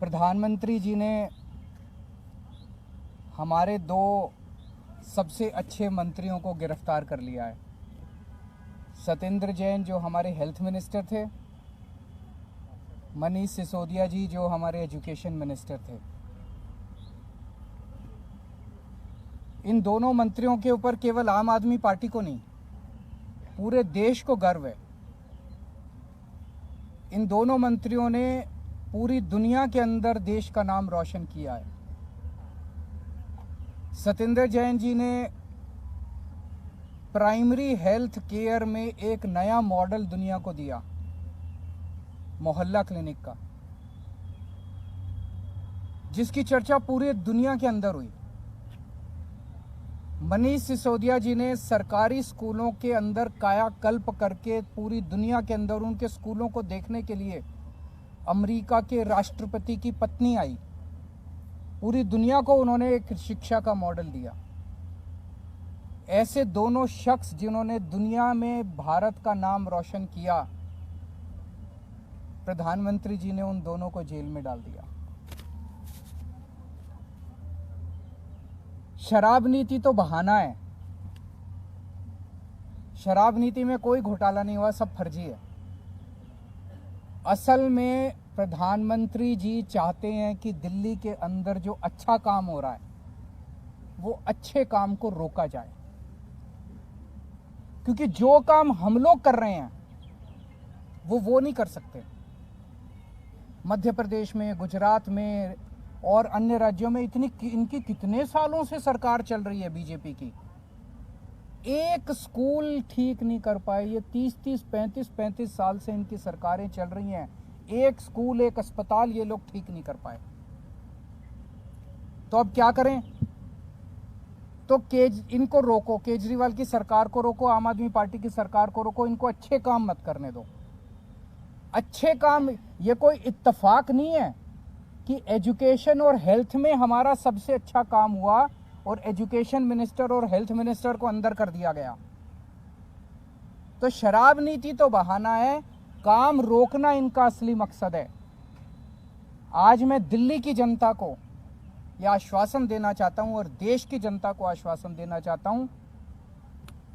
प्रधानमंत्री जी ने हमारे दो सबसे अच्छे मंत्रियों को गिरफ्तार कर लिया है। सत्येंद्र जैन जो हमारे हेल्थ मिनिस्टर थे, मनीष सिसोदिया जी जो हमारे एजुकेशन मिनिस्टर थे। इन दोनों मंत्रियों के ऊपर केवल आम आदमी पार्टी को नहीं, पूरे देश को गर्व है। इन दोनों मंत्रियों ने पूरी दुनिया के अंदर देश का नाम रोशन किया है। सत्येंद्र जैन जी ने प्राइमरी हेल्थ केयर में एक नया मॉडल दुनिया को दिया, मोहल्ला क्लिनिक का, जिसकी चर्चा पूरी दुनिया के अंदर हुई। मनीष सिसोदिया जी ने सरकारी स्कूलों के अंदर कायाकल्प करके पूरी दुनिया के अंदर उनके स्कूलों को देखने के लिए अमेरिका के राष्ट्रपति की पत्नी आई। पूरी दुनिया को उन्होंने एक शिक्षा का मॉडल दिया। ऐसे दोनों शख्स जिन्होंने दुनिया में भारत का नाम रोशन किया, प्रधानमंत्री जी ने उन दोनों को जेल में डाल दिया। शराब नीति तो बहाना है। शराब नीति में कोई घोटाला नहीं हुआ, सब फर्जी है। असल में प्रधानमंत्री जी चाहते हैं कि दिल्ली के अंदर जो अच्छा काम हो रहा है वो अच्छे काम को रोका जाए, क्योंकि जो काम हम लोग कर रहे हैं वो नहीं कर सकते। मध्य प्रदेश में, गुजरात में और अन्य राज्यों में इनकी कितने सालों से सरकार चल रही है बीजेपी की, एक स्कूल ठीक नहीं कर पाए। ये 30-30, 35-35 साल से इनकी सरकारें चल रही हैं, एक स्कूल, एक अस्पताल ये लोग ठीक नहीं कर पाए। तो अब क्या करें? तो इनको रोको, केजरीवाल की सरकार को रोको, आम आदमी पार्टी की सरकार को रोको, इनको अच्छे काम मत करने दो। अच्छे काम, ये कोई इत्तेफाक नहीं है कि एजुकेशन और हेल्थ में हमारा सबसे अच्छा काम हुआ और एजुकेशन मिनिस्टर और हेल्थ मिनिस्टर को अंदर कर दिया गया। तो शराब नीति तो बहाना है, काम रोकना इनका असली मकसद है। आज मैं दिल्ली की जनता को यह आश्वासन देना चाहता हूं और देश की जनता को आश्वासन देना चाहता हूं,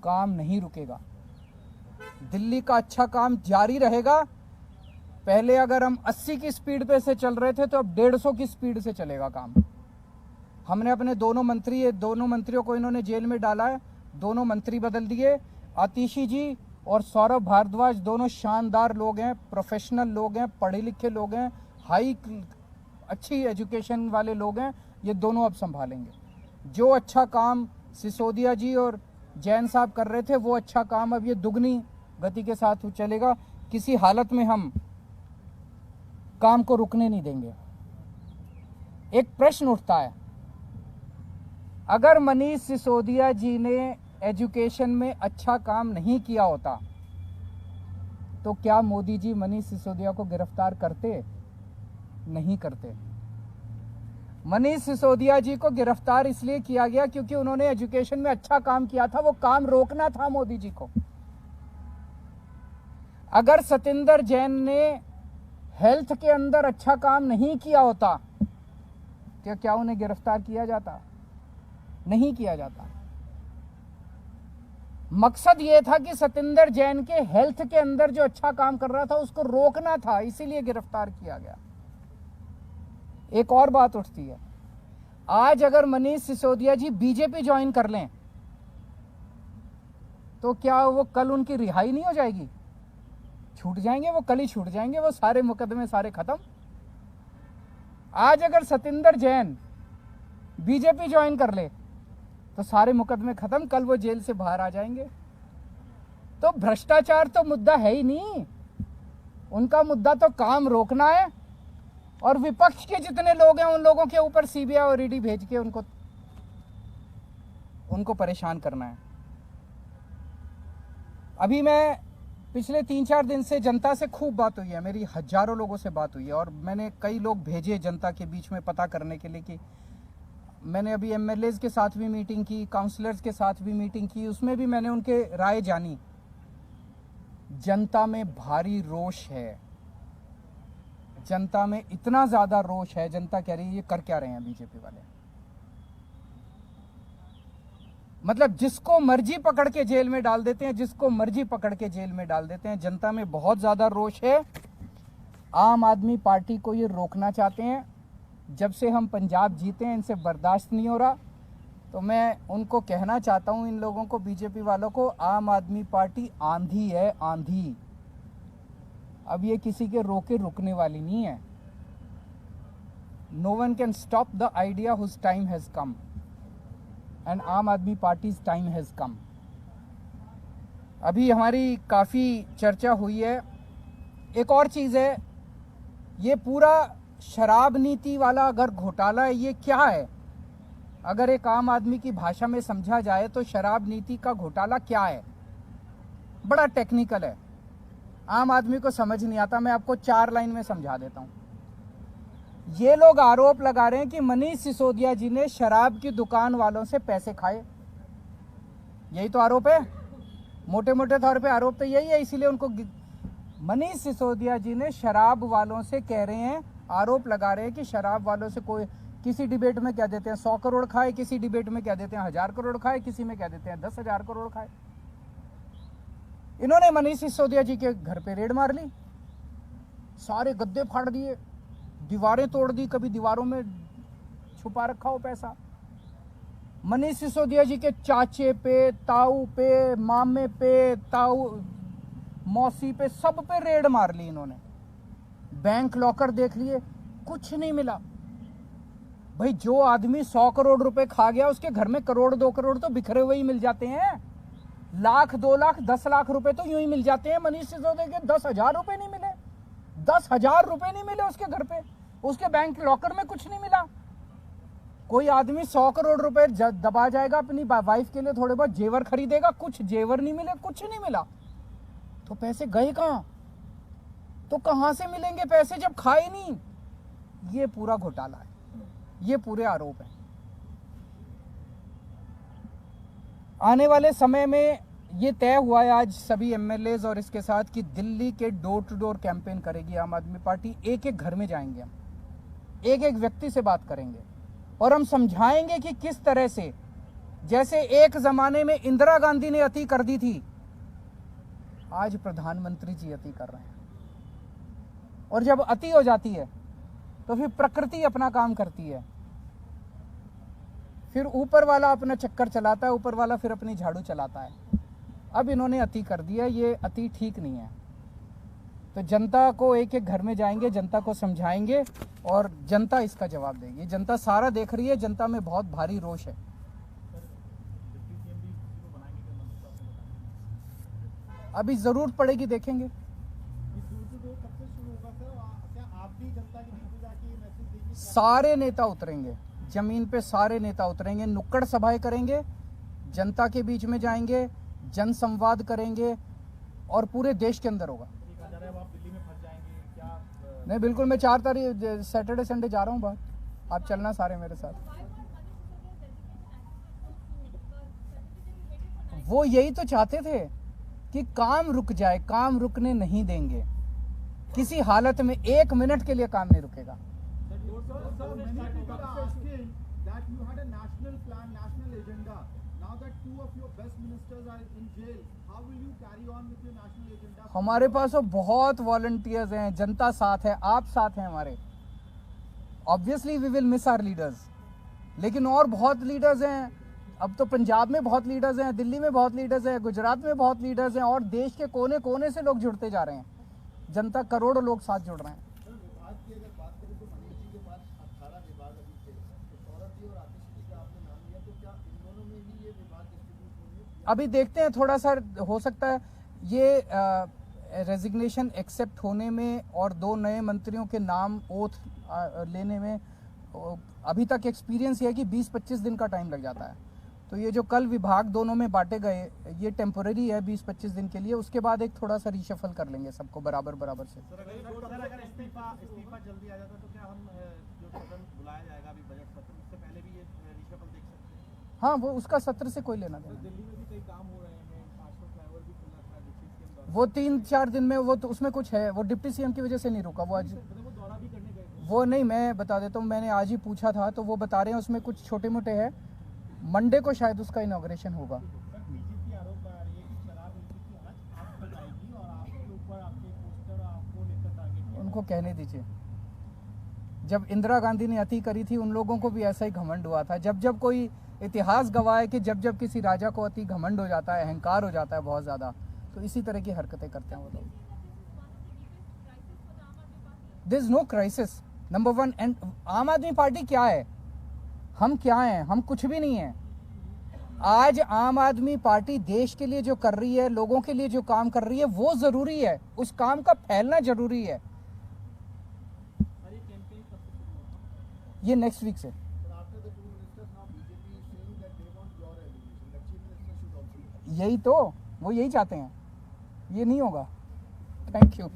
काम नहीं रुकेगा। दिल्ली का अच्छा काम जारी रहेगा। पहले अगर हम 80 की स्पीड पे से चल रहे थे तो अब 150 की स्पीड से चलेगा काम। हमने अपने दोनों मंत्रियों को इन्होंने जेल में डाला है, दोनों मंत्री बदल दिए। आतिशी जी और सौरभ भारद्वाज दोनों शानदार लोग हैं, प्रोफेशनल लोग हैं, पढ़े लिखे लोग हैं, अच्छी एजुकेशन वाले लोग हैं। ये दोनों अब संभालेंगे। जो अच्छा काम सिसोदिया जी और जैन साहब कर रहे थे वो अच्छा काम अब ये दुगनी गति के साथ चलेगा। किसी हालत में हम काम को रुकने नहीं देंगे। एक प्रश्न उठता है, अगर मनीष सिसोदिया जी ने एजुकेशन में अच्छा काम नहीं किया होता तो क्या मोदी जी मनीष सिसोदिया को गिरफ्तार करते? नहीं करते। मनीष सिसोदिया जी को गिरफ्तार इसलिए किया गया क्योंकि उन्होंने एजुकेशन में अच्छा काम किया था, वो काम रोकना था मोदी जी को। अगर सत्येंद्र जैन ने हेल्थ के अंदर अच्छा काम नहीं किया होता तो क्या उन्हें गिरफ्तार किया जाता? नहीं किया जाता। मकसद यह था कि सत्येंद्र जैन के हेल्थ के अंदर जो अच्छा काम कर रहा था उसको रोकना था, इसीलिए गिरफ्तार किया गया। एक और बात उठती है, आज अगर मनीष सिसोदिया जी बीजेपी ज्वाइन कर लें तो क्या वो कल उनकी रिहाई नहीं हो जाएगी? छूट जाएंगे, वो कल ही छूट जाएंगे, वो सारे मुकदमे सारे खत्म। आज अगर सत्येंद्र जैन बीजेपी ज्वाइन कर ले तो सारे मुकदमे खत्म, कल वो जेल से बाहर आ जाएंगे। तो भ्रष्टाचार तो मुद्दा है ही नहीं, उनका मुद्दा तो काम रोकना है और विपक्ष के जितने लोग हैं उन लोगों के ऊपर सीबीआई और ईडी भेज के उनको परेशान करना है। अभी मैं पिछले 3-4 दिन से जनता से खूब बात हुई है, मेरी हजारों लोगों से बात हुई है और मैंने कई लोग भेजे जनता के बीच में पता करने के लिए कि मैंने अभी एमएलएज के साथ भी मीटिंग की, काउंसलर्स के साथ भी मीटिंग की, उसमें भी मैंने उनके राय जानी। जनता में भारी रोष है, जनता में इतना ज्यादा रोष है, जनता कह रही है ये कर क्या रहे हैं बीजेपी वाले। मतलब जिसको मर्जी पकड़ के जेल में डाल देते हैं, जिसको मर्जी पकड़ के जेल में डाल देते हैं। जनता में बहुत ज्यादा रोष है। आम आदमी पार्टी को ये रोकना चाहते हैं। जब से हम पंजाब जीते हैं इनसे बर्दाश्त नहीं हो रहा। तो मैं उनको कहना चाहता हूं, इन लोगों को, बीजेपी वालों को, आम आदमी पार्टी आंधी है, आंधी। अब ये किसी के रोके रुकने वाली नहीं है। No one can stop the idea whose time has come and Aam Aadmi parties time has कम। अभी हमारी काफी चर्चा हुई है। एक और चीज है, ये पूरा शराब नीति वाला अगर घोटाला है, ये क्या है? अगर एक आम आदमी की भाषा में समझा जाए तो शराब नीति का घोटाला क्या है? बड़ा टेक्निकल है, आम आदमी को समझ नहीं आता। मैं आपको 4 लाइन में समझा देता हूं। ये लोग आरोप लगा रहे हैं कि मनीष सिसोदिया जी ने शराब की दुकान वालों से पैसे खाए। यही तो आरोप है, मोटे मोटे तौर पे आरोप तो यही है। इसीलिए उनको मनीष सिसोदिया जी ने शराब वालों से कह रहे हैं, आरोप लगा रहे हैं कि शराब वालों से कोई, किसी डिबेट में कह देते हैं 100 करोड़ खाए, किसी डिबेट में कह देते हैं 1000 करोड़ खाए, किसी में कह देते हैं 10,000 करोड़ खाए। इन्होंने मनीष सिसोदिया जी के घर पे रेड मार ली, सारे गद्दे फाड़ दिए, दीवारें तोड़ दी, कभी दीवारों में छुपा रखा हो पैसा। मनीष सिसोदिया जी के चाचे पे, ताऊ पे, मामे पे, ताऊ मौसी पे, सब पे रेड मार ली इन्होंने। बैंक लॉकर देख लिए, कुछ नहीं मिला। भाई जो आदमी 100 करोड़ रुपए खा गया, उसके घर में करोड़ 2 करोड़ तो बिखरे हुए ही मिल जाते हैं। लाख 2 लाख 10 लाख रुपए तो यूं ही मिल जाते हैं। मनीष सिसोदिया के 10,000 रुपए नहीं मिले, 10,000 रुपए नहीं मिले उसके घर पे, उसके बैंक लॉकर में कुछ नहीं मिला। कोई आदमी 100 करोड़ रुपए दबा जाएगा अपनी वाइफ के लिए, थोड़े बहुत जेवर खरीदेगा, कुछ जेवर नहीं मिले, कुछ नहीं मिला, तो पैसे गए कहां? तो कहां से मिलेंगे पैसे जब खाए नहीं? ये पूरा घोटाला है, ये पूरे आरोप है। आने वाले समय में ये तय हुआ है आज सभी एमएलएज और इसके साथ कि दिल्ली के डोर टू डोर कैंपेन करेगी आम आदमी पार्टी। एक एक घर में जाएंगे हम, एक एक व्यक्ति से बात करेंगे और हम समझाएंगे कि किस तरह से, जैसे एक जमाने में इंदिरा गांधी ने अति कर दी थी, आज प्रधानमंत्री जी अति कर रहे हैं। और जब अति हो जाती है तो फिर प्रकृति अपना काम करती है, फिर ऊपर वाला अपना चक्कर चलाता है, ऊपर वाला फिर अपनी झाड़ू चलाता है। अब इन्होंने अति कर दिया, ये अति ठीक नहीं है। तो जनता को एक एक घर में जाएंगे, जनता को समझाएंगे और जनता इसका जवाब देगी। जनता सारा देख रही है, जनता में बहुत भारी रोष है। अभी जरूरत पड़ेगी, देखेंगे। सारे नेता उतरेंगे जमीन पे, सारे नेता उतरेंगे, नुक्कड़ सभाएं करेंगे, जनता के बीच में जाएंगे, जन संवाद करेंगे और पूरे देश के अंदर होगा। आप दिल्ली में फंस जाएंगे क्या? नहीं, बिल्कुल। मैं 4 तारीख सैटरडे संडे जा रहा हूँ बाहर, आप चलना सारे मेरे साथ। वो यही तो चाहते थे कि काम रुक जाए, काम रुकने नहीं देंगे किसी हालत में, 1 मिनट के लिए काम नहीं रुकेगा। हमारे पास तो बहुत वॉलंटियर्स हैं, जनता साथ है, आप साथ हैं हमारे। Obviously we will miss our leaders, लेकिन और बहुत लीडर्स हैं। अब तो पंजाब में बहुत लीडर्स हैं, दिल्ली में बहुत लीडर्स हैं, गुजरात में बहुत लीडर्स हैं और देश के कोने कोने से लोग जुड़ते जा रहे हैं। जनता, करोड़ों लोग साथ जुड़ रहे हैं। अभी देखते हैं, थोड़ा सा हो सकता है ये रेजिग्नेशन एक्सेप्ट होने में और 2 नए मंत्रियों के नाम ओथ लेने में अभी तक एक्सपीरियंस ये है कि 20-25 दिन का टाइम लग जाता है। तो ये जो कल विभाग दोनों में बांटे गए, ये टेम्पोररी है 20-25 दिन के लिए। उसके बाद एक थोड़ा सा रिशफल कर लेंगे सबको बराबर बराबर से। अगर इस्तीफा जल्दी आ जाता तो क्या हम जो सदन बुलाया जाएगा अभी बजट सत्र, उससे पहले भी ये रिशफल देख सकते हैं? हाँ, वो उसका सत्र से कोई लेना देना। दिल्ली में भी कई काम हो रहे हैं, 500 फ्लाईओवर भी खुलना था डिप्टी सीएम द्वारा। वो 3-4 दिन में, वो तो उसमें कुछ है, वो डिप्टी सीएम की वजह से नहीं रुका। वो आज वो नहीं, मैं बता देता हूँ, मैंने आज ही पूछा था तो वो बता रहे हैं उसमें कुछ छोटे मोटे हैं, मंडे को शायद उसका इनॉग्रेशन होगा। सर बीजेपी आरोप लगा रही है कि शराब नीति की आज आप बताएगी और आपके ऊपर आपके पोस्टर आपको लेकर टारगेट किया। उनको कहने दीजिए, जब इंदिरा गांधी ने अति करी थी उन लोगों को भी ऐसा ही घमंड हुआ था। जब जब कोई इतिहास गवाह है कि जब जब किसी राजा को अति घमंड हो जाता है, अहंकार हो जाता है बहुत ज़्यादा, तो इसी तरह की हरकतें करते हैं वो लोग। This is no crisis number one. And Aam Aadmi party क्या है, हम क्या हैं, हम कुछ भी नहीं है। आज आम आदमी पार्टी देश के लिए जो कर रही है, लोगों के लिए जो काम कर रही है वो जरूरी है, उस काम का फैलना जरूरी है। ये नेक्स्ट वीक से। यही तो, वो यही चाहते हैं, ये नहीं होगा। Thank you.